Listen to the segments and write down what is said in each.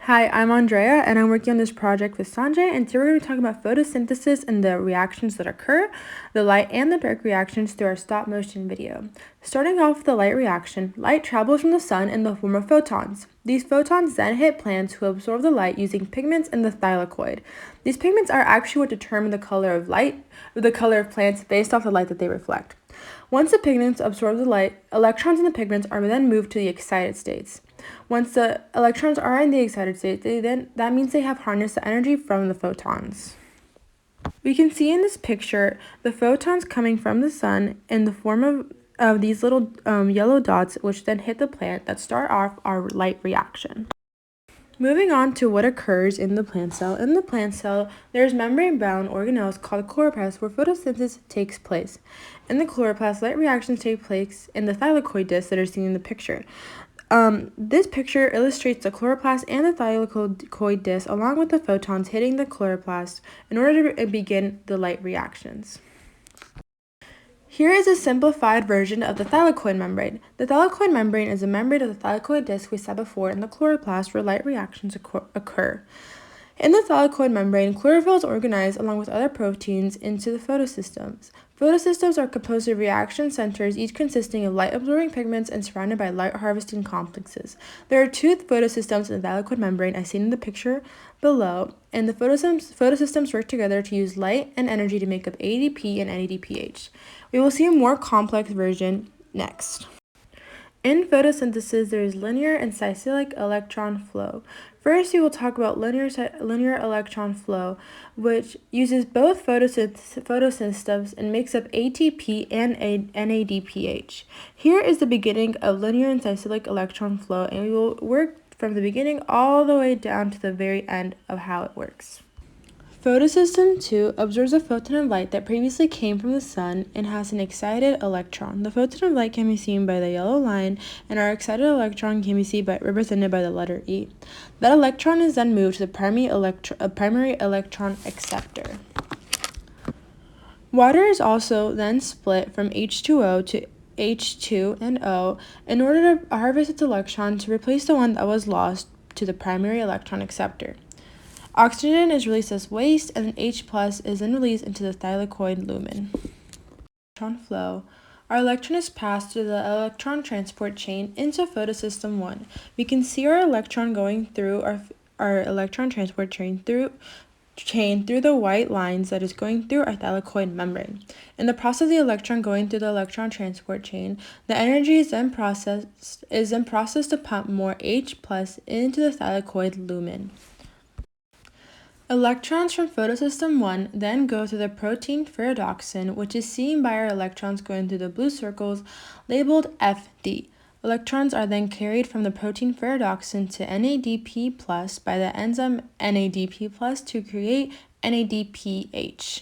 Hi, I'm Andrea, and I'm working on this project with Sanjay, and today we're going to be talking about photosynthesis and the reactions that occur, the light and the dark reactions through our stop-motion video. Starting off with the light reaction, light travels from the sun in the form of photons. These photons then hit plants who absorb the light using pigments in the thylakoid. These pigments are actually what determine the color of light, or the color of plants based off the light that they reflect. Once the pigments absorb the light, electrons in the pigments are then moved to the excited states. Once the electrons are in the excited state, that means they have harnessed the energy from the photons. We can see in this picture the photons coming from the sun in the form of these little yellow dots, which then hit the plant that start off our light reaction. Moving on to what occurs in the plant cell. In the plant cell, there's membrane-bound organelles called chloroplasts where photosynthesis takes place. In the chloroplast, light reactions take place in the thylakoid discs that are seen in the picture. This picture illustrates the chloroplast and the thylakoid disc along with the photons hitting the chloroplast in order to begin the light reactions. Here is a simplified version of the thylakoid membrane. The thylakoid membrane is a membrane of the thylakoid disc we saw before in the chloroplast where light reactions occur. In the thylakoid membrane, chlorophyll is organized along with other proteins into the photosystems. Photosystems are composed of reaction centers, each consisting of light-absorbing pigments and surrounded by light-harvesting complexes. There are two photosystems in the thylakoid membrane, as seen in the picture below, and the photosystems work together to use light and energy to make up ADP and NADPH. We will see a more complex version next. In photosynthesis, there is linear and cyclic electron flow. First, we will talk about linear electron flow, which uses both photosystems and makes up ATP and NADPH. Here is the beginning of linear and cyclic electron flow, and we will work from the beginning all the way down to the very end of how it works. Photosystem 2 absorbs a photon of light that previously came from the sun and has an excited electron. The photon of light can be seen by the yellow line, and our excited electron can be seen represented by the letter E. That electron is then moved to the primary electron acceptor. Water is also then split from H2O to H2 and O in order to harvest its electron to replace the one that was lost to the primary electron acceptor. Oxygen is released as waste, and H+ is then released into the thylakoid lumen. Electron flow. Our electron is passed through the electron transport chain into photosystem 1. We can see our electron going through our electron transport chain through the white lines that is going through our thylakoid membrane. In the process of the electron going through the electron transport chain, the energy is then processed to pump more H+ into the thylakoid lumen. Electrons from photosystem 1 then go through the protein ferredoxin, which is seen by our electrons going through the blue circles labeled FD. Electrons are then carried from the protein ferredoxin to NADP+ by the enzyme NADP+ to create NADPH.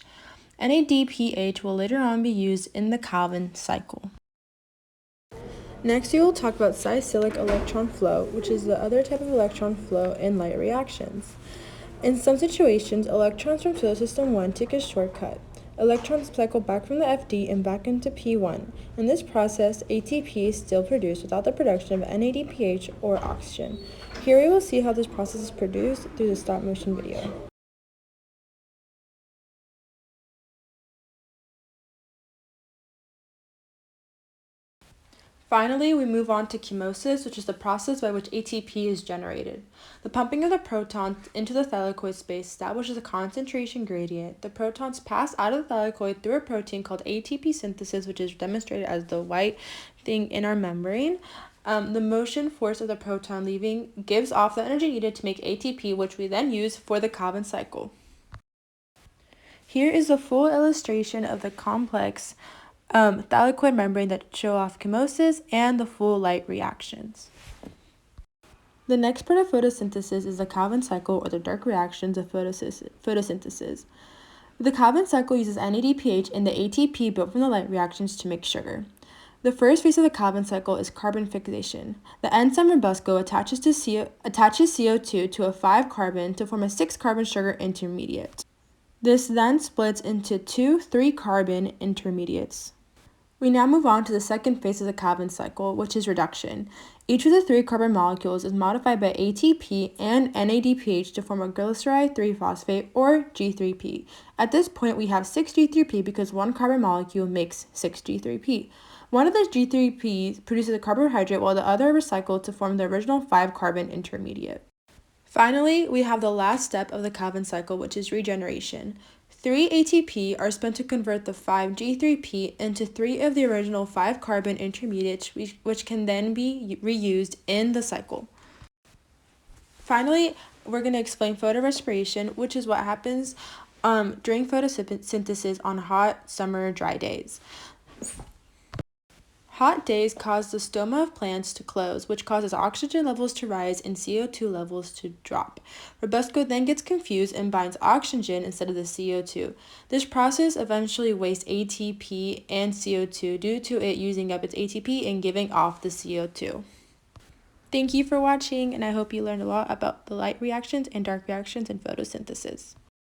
NADPH will later on be used in the Calvin cycle. Next, we will talk about cyclic electron flow, which is the other type of electron flow in light reactions. In some situations, electrons from photosystem 1 take a shortcut. Electrons cycle back from the FD and back into P1. In this process, ATP is still produced without the production of NADPH or oxygen. Here we will see how this process is produced through the stop-motion video. Finally, we move on to chemosis, which is the process by which ATP is generated. The pumping of the protons into the thylakoid space establishes a concentration gradient. The protons pass out of the thylakoid through a protein called ATP synthesis, which is demonstrated as the white thing in our membrane. The motion force of the proton leaving gives off the energy needed to make ATP, which we then use for the Calvin cycle. Here is a full illustration of the complex thylakoid membrane that show off chemosis and the full light reactions. The next part of photosynthesis is the Calvin cycle, or the dark reactions of photosynthesis. The Calvin cycle uses NADPH and the ATP built from the light reactions to make sugar. The first phase of the Calvin cycle is carbon fixation. The enzyme Robusco attaches CO2 to a 5-carbon to form a 6-carbon sugar intermediate. This then splits into two 3-carbon intermediates. We now move on to the second phase of the Calvin cycle, which is reduction. Each of the 3 carbon molecules is modified by ATP and NADPH to form a glyceride 3-phosphate, or G3P. At this point, we have 6 G3P because one carbon molecule makes 6 G3P. One of those G3Ps produces a carbohydrate while the other are recycled to form the original 5-carbon intermediate. Finally, we have the last step of the Calvin cycle, which is regeneration. 3 ATP are spent to convert the 5 G3P into 3 of the original 5-carbon intermediates, which can then be reused in the cycle. Finally, we're going to explain photorespiration, which is what happens during photosynthesis on hot summer dry days. Hot days cause the stoma of plants to close, which causes oxygen levels to rise and CO2 levels to drop. Robusco then gets confused and binds oxygen instead of the CO2. This process eventually wastes ATP and CO2 due to it using up its ATP and giving off the CO2. Thank you for watching, and I hope you learned a lot about the light reactions and dark reactions in photosynthesis.